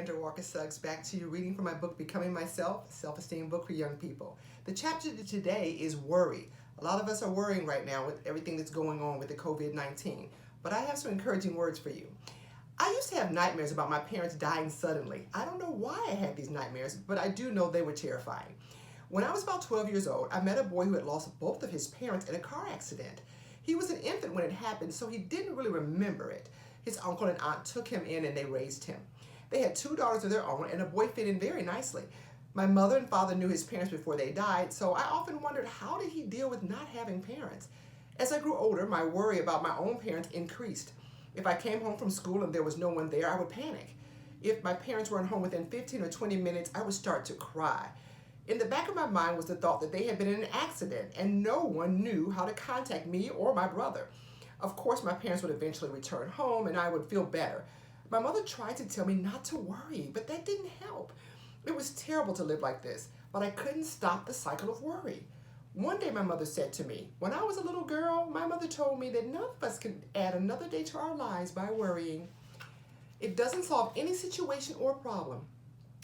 Cassandra Walker Suggs, back to you reading from my book, Becoming Myself, a self-esteem book for young people. The chapter today is worry. A lot of us are worrying right now with everything that's going on with the COVID-19, but I have some encouraging words for you. I used to have nightmares about my parents dying suddenly. I don't know why I had these nightmares, but I do know they were terrifying. When I was about 12 years old, I met a boy who had lost both of his parents in a car accident. He was an infant when it happened, so he didn't really remember it. His uncle and aunt took him in and they raised him. They had 2 daughters of their own, and a boy fit in very nicely. My mother and father knew his parents before they died, so I often wondered, how did he deal with not having parents? As I grew older, my worry about my own parents increased. If I came home from school and there was no one there, I would panic. If my parents weren't home within 15 or 20 minutes, I would start to cry. In the back of my mind was the thought that they had been in an accident and no one knew how to contact me or my brother. Of course, my parents would eventually return home and I would feel better. My mother tried to tell me not to worry, but that didn't help. It was terrible to live like this, but I couldn't stop the cycle of worry. One day my mother said to me, when I was a little girl, my mother told me that none of us can add another day to our lives by worrying. It doesn't solve any situation or problem.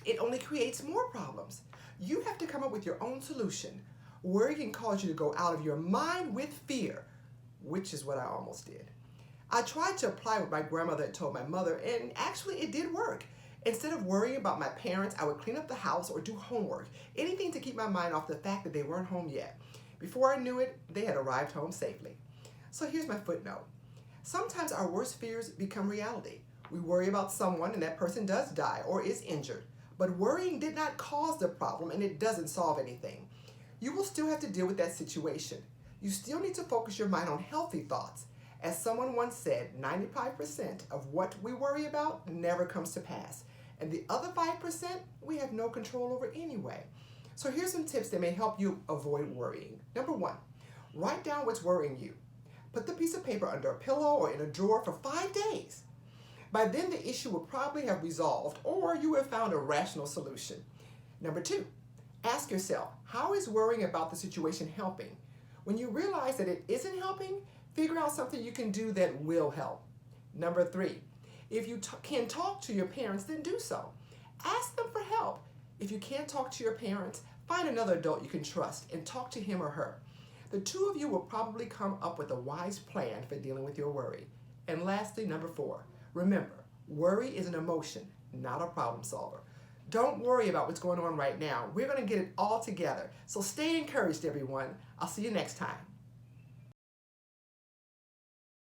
It only creates more problems. You have to come up with your own solution. Worry can cause you to go out of your mind with fear, which is what I almost did. I tried to apply what my grandmother had told my mother, and actually it did work. Instead of worrying about my parents, I would clean up the house or do homework, anything to keep my mind off the fact that they weren't home yet. Before I knew it, they had arrived home safely. So here's my footnote. Sometimes our worst fears become reality. We worry about someone and that person does die or is injured. But worrying did not cause the problem and it doesn't solve anything. You will still have to deal with that situation. You still need to focus your mind on healthy thoughts. As someone once said, 95% of what we worry about never comes to pass. And the other 5% we have no control over anyway. So here's some tips that may help you avoid worrying. Number 1, write down what's worrying you. Put the piece of paper under a pillow or in a drawer for 5 days. By then the issue will probably have resolved or you have found a rational solution. Number 2, ask yourself, how is worrying about the situation helping? When you realize that it isn't helping, figure out something you can do that will help. Number 3, if you can talk to your parents, then do so. Ask them for help. If you can't talk to your parents, find another adult you can trust and talk to him or her. The two of you will probably come up with a wise plan for dealing with your worry. And lastly, number 4, remember, worry is an emotion, not a problem solver. Don't worry about what's going on right now. We're going to get it all together. So stay encouraged, everyone. I'll see you next time.